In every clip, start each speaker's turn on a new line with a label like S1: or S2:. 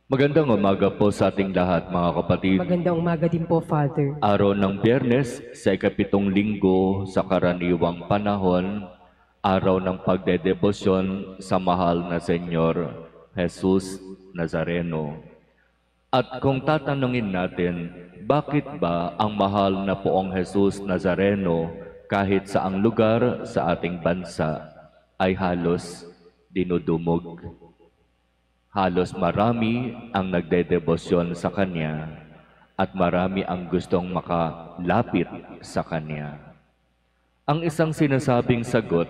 S1: Magandang umaga po sa ating lahat, mga kapatid.
S2: Magandang umaga din po, Father.
S1: Araw ng Biyernes sa ikapitong linggo sa karaniwang panahon, araw ng pagdedebosyon sa mahal na Senyor Jesus Nazareno. At kung tatanungin natin, bakit ba ang mahal na poong Jesus Nazareno kahit saang lugar sa ating bansa ay halos dinudumog? Halos marami ang nagdedebosyon sa Kanya at marami ang gustong makalapit sa Kanya. Ang isang sinasabing sagot,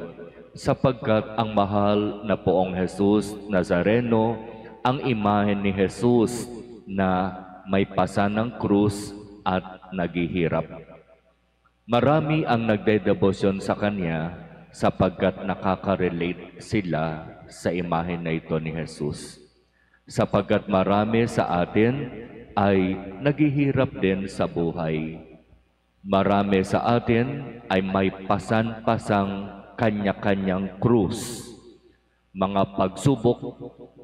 S1: sapagkat ang mahal na poong Jesus Nazareno, ang imahen ni Jesus na may pasa ng krus at naghihirap. Marami ang nagdedebosyon sa Kanya sapagkat nakaka-relate sila sa imahen na ito ni Jesus. Sapagkat marami sa atin ay naghihirap din sa buhay. Marami sa atin ay may pasan-pasang kanya-kanyang krus. Mga pagsubok,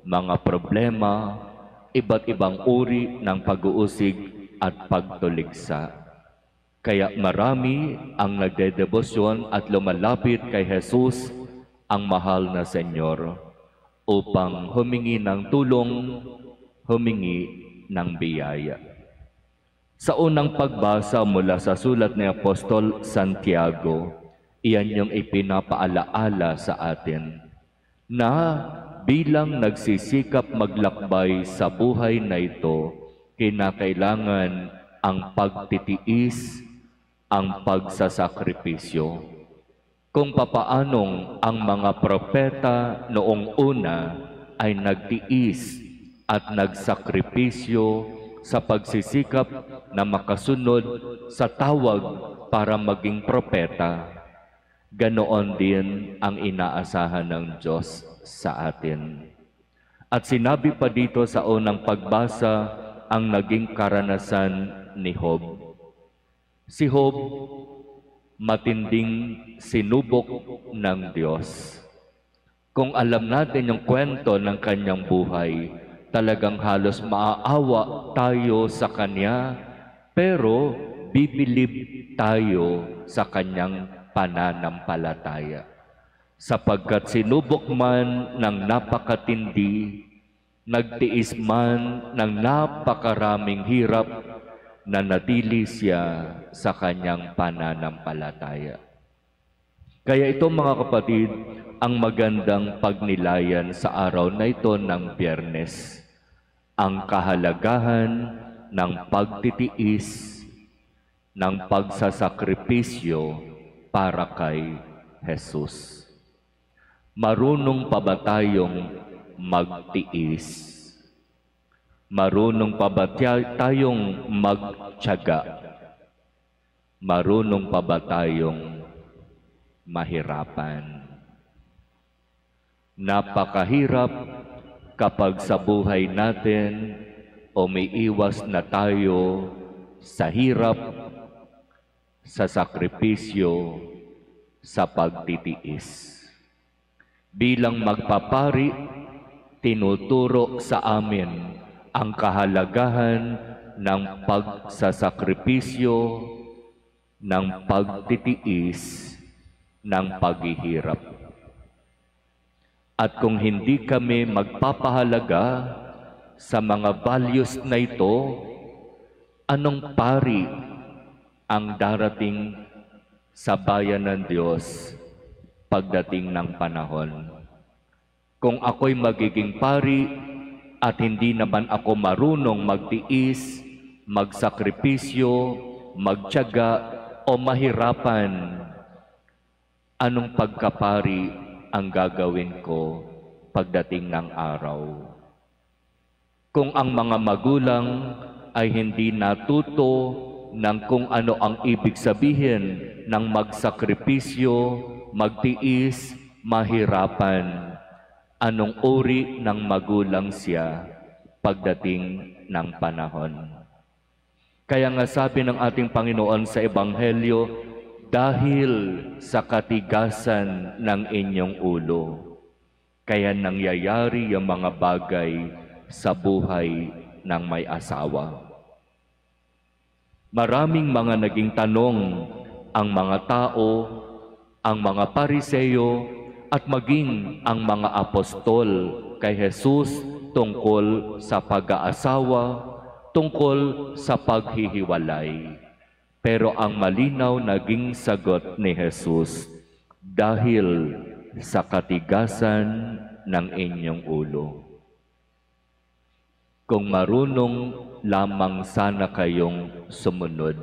S1: mga problema, iba't ibang uri ng pag-uusig at pagtuligsa. Kaya marami ang nagdedebosyon at lumalapit kay Jesus, ang mahal na Senyor, upang humingi ng tulong, humingi ng biyaya. Sa unang pagbasa mula sa sulat ni Apostol Santiago, iyan yung ipinapaalaala sa atin na bilang nagsisikap maglakbay sa buhay na ito, kinakailangan ang pagtitiis, ang pagsasakripisyo. Kung papaanong ang mga propeta noong una ay nagtiis at nagsakripisyo sa pagsisikap na makasunod sa tawag para maging propeta, ganoon din ang inaasahan ng Diyos sa atin. At sinabi pa dito sa unang pagbasa ang naging karanasan ni Job. Si Job, matinding sinubok ng Diyos. Kung alam natin yung kwento ng kanyang buhay, talagang halos maaawa tayo sa kanya, pero bibilib tayo sa kanyang pananampalataya. Sapagkat sinubok man ng napakatindi, nagtiis man ng napakaraming hirap, nanatili siya sa kanyang pananampalataya. Kaya ito, mga kapatid, ang magandang pagnilayan sa araw na ito ng Biyernes, ang kahalagahan ng pagtitiis, ng pagsasakripisyo para kay Jesus. Marunong pa ba tayong magtiis? Marunong pa ba tayong magtiyaga? Marunong pa ba tayong mahirapan? Napakahirap kapag sa buhay natin umiiwas na tayo sa hirap, sa sakripisyo, sa pagtitiis. Bilang magpapari, tinuturo sa amin ang kahalagahan ng pagsasakripisyo, ng pagtitiis, ng paghihirap. At kung hindi kami magpapahalaga sa mga values na ito, anong pari ang darating sa bayan ng Diyos pagdating ng panahon? Kung ako'y magiging pari at hindi naman ako marunong magtiis, magsakripisyo, magtiyaga o mahirapan, anong pagkapari ang gagawin ko pagdating ng araw? Kung ang mga magulang ay hindi natuto ng kung ano ang ibig sabihin ng magsakripisyo, magtiis, mahirapan, anong uri ng magulang siya pagdating ng panahon? Kaya nga sabi ng ating Panginoon sa Ebanghelyo, dahil sa katigasan ng inyong ulo, kaya nangyayari yung mga bagay sa buhay ng may asawa. Maraming mga naging tanong ang mga tao, ang mga Pariseyo, at maging ang mga apostol kay Jesus tungkol sa pag-aasawa, tungkol sa paghihiwalay. Pero ang malinaw naging sagot ni Jesus, dahil sa katigasan ng inyong ulo. Kung marunong lamang sana kayong sumunod,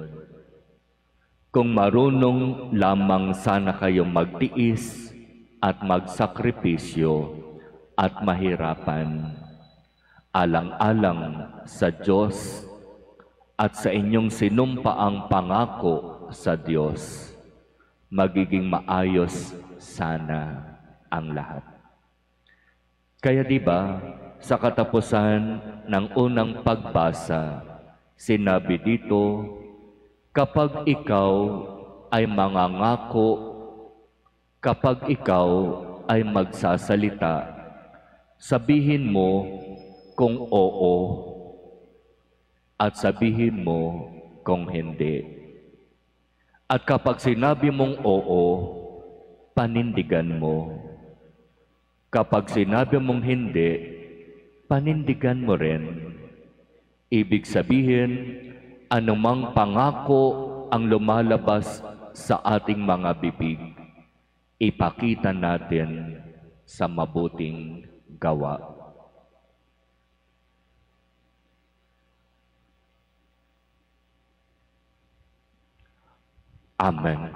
S1: kung marunong lamang sana kayong magtiis at magsakripisyo at mahirapan, alang-alang sa Diyos at sa inyong sinumpaang pangako sa Diyos, magiging maayos sana ang lahat. Kaya di ba, sa katapusan ng unang pagbasa, sinabi dito, kapag ikaw ay mangangako, kapag ikaw ay magsasalita, sabihin mo kung oo at sabihin mo kung hindi. At kapag sinabi mong oo, panindigan mo. Kapag sinabi mong hindi, panindigan mo rin. Ibig sabihin, anumang pangako ang lumalabas sa ating mga bibig, ipakita natin sa mabuting gawa. Amen.